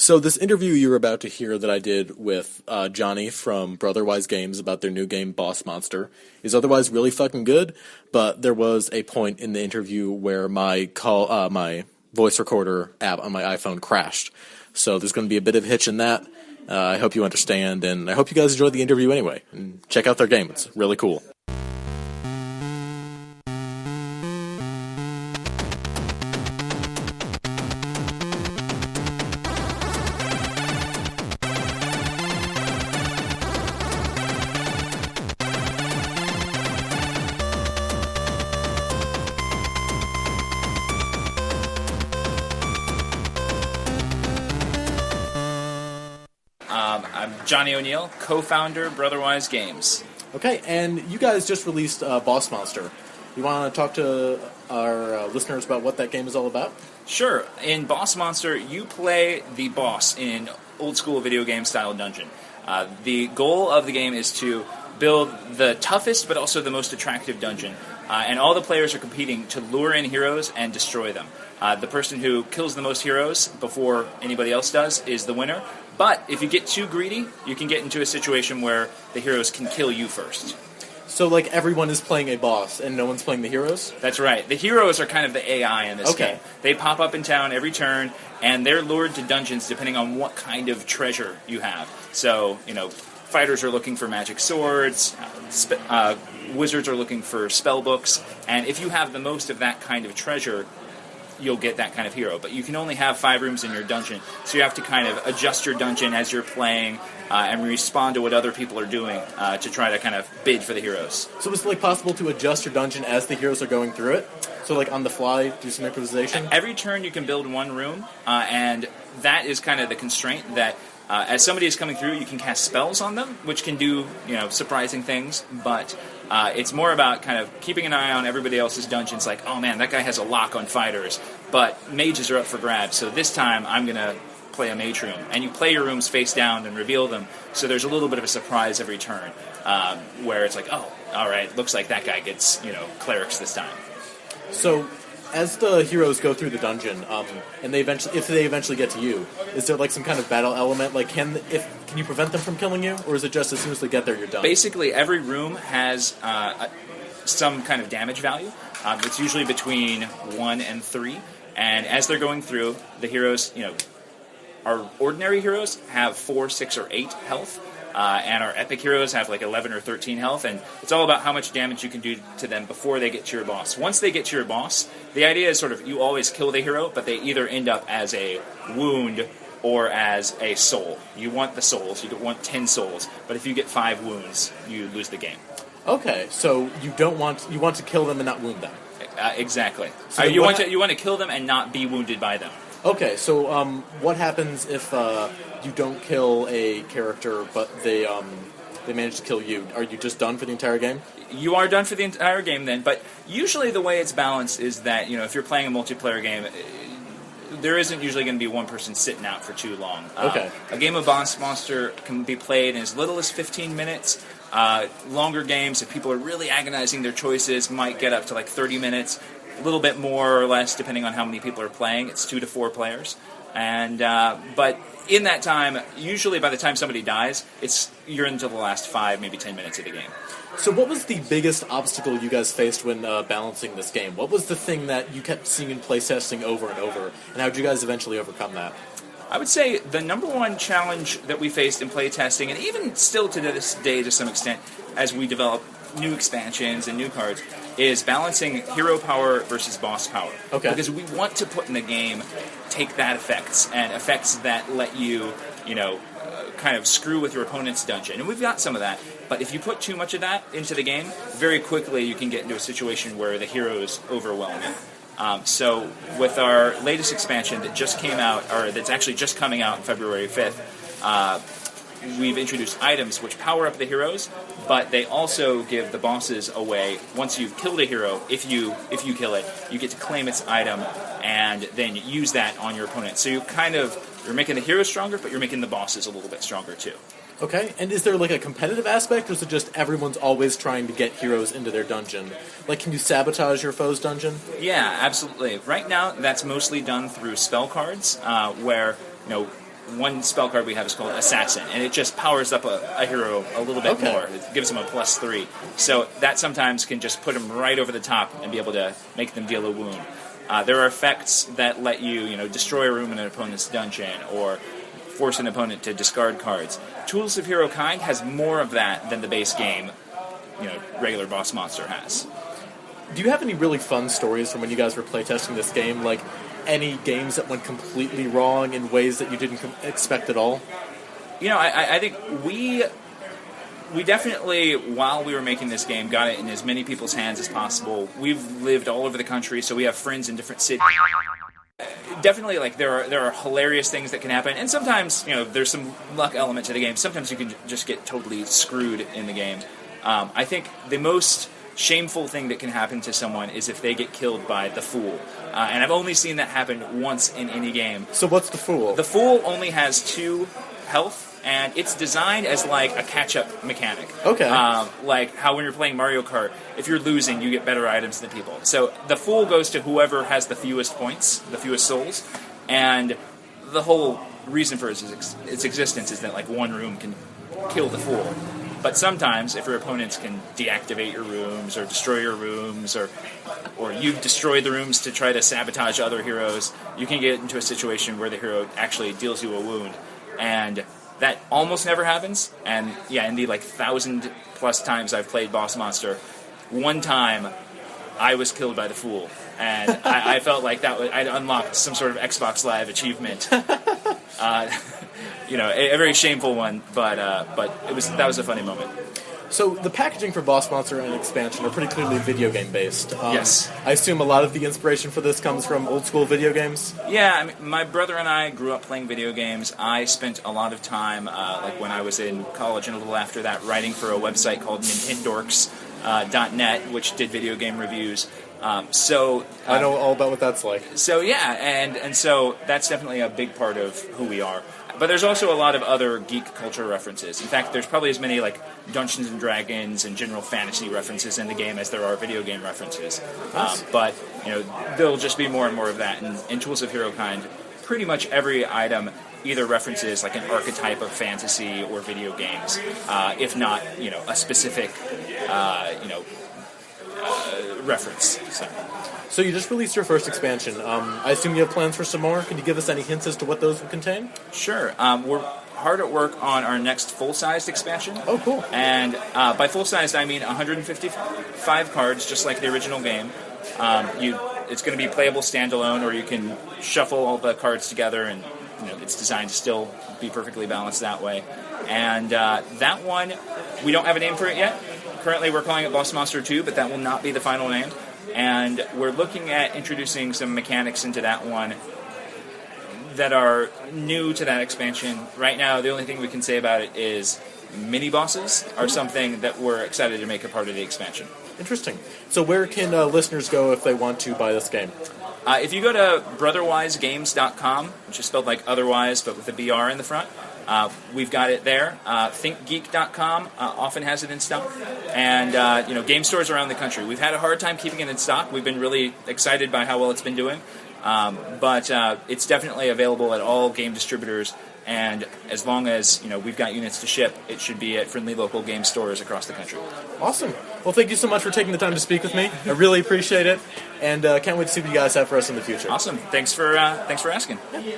So this interview you were about to hear that I did with Johnny from Brotherwise Games about their new game Boss Monster is otherwise really fucking good, but there was a point in the interview where my voice recorder app on my iPhone crashed. So there's going to be a bit of a hitch in that. I hope you understand, and I hope you guys enjoyed the interview anyway. And check out their game; it's really cool. I'm Johnny O'Neill, co-founder, Brotherwise Games. Okay, and you guys just released Boss Monster. You want to talk to our listeners about what that game is all about? Sure. In Boss Monster, you play the boss in old-school video game style dungeon. The goal of the game is to build the toughest but also the most attractive dungeon. And all the players are competing to lure in heroes and destroy them. The person who kills the most heroes before anybody else does is the winner. But if you get too greedy, you can get into a situation where the heroes can kill you first. So, like, everyone is playing a boss and no one's playing the heroes? That's right. The heroes are kind of the AI in this game. They pop up in town every turn, and they're lured to dungeons depending on what kind of treasure you have. So, fighters are looking for magic swords, wizards are looking for spell books, and if you have the most of that kind of treasure, you'll get that kind of hero. But you can only have 5 rooms in your dungeon, so you have to kind of adjust your dungeon as you're playing and respond to what other people are doing to try to kind of bid for the heroes. So is it possible to adjust your dungeon as the heroes are going through it? So on the fly, do some improvisation? Every turn you can build one room, and that is kind of the constraint that as somebody is coming through, you can cast spells on them, which can do surprising things, but it's more about kind of keeping an eye on everybody else's dungeons, like, oh man, that guy has a lock on fighters, but mages are up for grabs, so this time I'm going to play a mage room. And you play your rooms face down and reveal them, so there's a little bit of a surprise every turn, where it's like, oh, alright, looks like that guy gets, clerics this time. So, as the heroes go through the dungeon, and if they eventually get to you, is there some kind of battle element? Can you prevent them from killing you, or is it just as soon as they get there, you're done? Basically, every room has some kind of damage value. It's usually between 1 and 3, and as they're going through, the heroes, our ordinary heroes have 4, 6, or 8 health. And our epic heroes have 11 or 13 health, and it's all about how much damage you can do to them before they get to your boss. Once they get to your boss, the idea is you always kill the hero, but they either end up as a wound or as a soul. You want the souls, you want 10 souls, but if you get 5 wounds, you lose the game. Okay, so you want to kill them and not wound them. Exactly. So you want to kill them and not be wounded by them. Okay, so what happens if you don't kill a character, but they manage to kill you? Are you just done for the entire game? You are done for the entire game then, but usually the way it's balanced is that, if you're playing a multiplayer game, there isn't usually going to be one person sitting out for too long. Okay. A game of Boss Monster can be played in as little as 15 minutes. Longer games, if people are really agonizing their choices, might get up to 30 minutes. A little bit more or less, depending on how many people are playing. It's 2 to 4 players. And but in that time, usually by the time somebody dies, you're into the last 5, maybe 10 minutes of the game. So what was the biggest obstacle you guys faced when balancing this game? What was the thing that you kept seeing in playtesting over and over, and how did you guys eventually overcome that? I would say the number one challenge that we faced in playtesting, and even still to this day to some extent, as we develop new expansions and new cards, is balancing hero power versus boss power. Okay. Because we want to put in the game take that effects, and effects that let you, kind of screw with your opponent's dungeon. And we've got some of that, but if you put too much of that into the game, very quickly you can get into a situation where the heroes overwhelm you. So with our latest expansion that just came out, or that's actually just coming out on February 5th, we've introduced items which power up the heroes, but they also give the bosses a way. Once you've killed a hero, if you kill it, you get to claim its item and then use that on your opponent. So you're making the heroes stronger, but you're making the bosses a little bit stronger too. Okay, and is there a competitive aspect, or is it just everyone's always trying to get heroes into their dungeon? Can you sabotage your foe's dungeon? Yeah, absolutely. Right now, that's mostly done through spell cards, where one spell card we have is called Assassin, and it just powers up a hero a little bit more. It gives them a +3. So that sometimes can just put them right over the top and be able to make them deal a wound. There are effects that let you, destroy a room in an opponent's dungeon or force an opponent to discard cards. Tools of Hero Kind has more of that than the base game, regular Boss Monster has. Do you have any really fun stories from when you guys were playtesting this game? Like any games that went completely wrong in ways that you didn't expect at all? I think we definitely, while we were making this game, got it in as many people's hands as possible. We've lived all over the country, so we have friends in different cities. Definitely, there are hilarious things that can happen, and sometimes, there's some luck element to the game. Sometimes you can just get totally screwed in the game. I think the most shameful thing that can happen to someone is if they get killed by the Fool. And I've only seen that happen once in any game. So what's the Fool? The Fool only has 2 health, and it's designed as like a catch-up mechanic. Okay. Like how when you're playing Mario Kart, if you're losing, you get better items than people. So the Fool goes to whoever has the fewest points, the fewest souls, and the whole reason for its existence is that like one room can kill the Fool. But sometimes, if your opponents can deactivate your rooms or destroy your rooms, or you've destroyed the rooms to try to sabotage other heroes, you can get into a situation where the hero actually deals you a wound. And that almost never happens. And in the 1,000+ times I've played Boss Monster, one time I was killed by the Fool. And I felt like I'd unlocked some sort of Xbox Live achievement. A very shameful one, but that was a funny moment. So the packaging for Boss Monster and expansion are pretty clearly video game based. Yes. I assume a lot of the inspiration for this comes from old school video games? Yeah, my brother and I grew up playing video games. I spent a lot of time, when I was in college and a little after that, writing for a website called Nintendorks.net, which did video game reviews. I know all about what that's like. So yeah, and so that's definitely a big part of who we are. But there's also a lot of other geek culture references. In fact, there's probably as many Dungeons and Dragons and general fantasy references in the game as there are video game references. Nice. But there'll just be more and more of that. And in Tools of Hero Kind, pretty much every item either references an archetype of fantasy or video games, if not a specific reference. So you just released your first expansion. I assume you have plans for some more. Can you give us any hints as to what those will contain? Sure. We're hard at work on our next full-sized expansion. Oh, cool. And by full-sized, I mean 155 cards, just like the original game. It's going to be playable standalone, or you can shuffle all the cards together, and it's designed to still be perfectly balanced that way. And that one, we don't have a name for it yet. Currently, we're calling it Boss Monster 2, but that will not be the final name. And we're looking at introducing some mechanics into that one that are new to that expansion. Right now, the only thing we can say about it is mini-bosses are something that we're excited to make a part of the expansion. Interesting. So where can listeners go if they want to buy this game? If you go to brotherwisegames.com, which is spelled like otherwise, but with a BR in the front, we've got it there. ThinkGeek.com often has it in stock. And, game stores around the country. We've had a hard time keeping it in stock. We've been really excited by how well it's been doing. But it's definitely available at all game distributors. And as long as we've got units to ship, it should be at friendly local game stores across the country. Awesome. Well, thank you so much for taking the time to speak with me. I really appreciate it. And can't wait to see what you guys have for us in the future. Awesome. Thanks for asking. Yeah.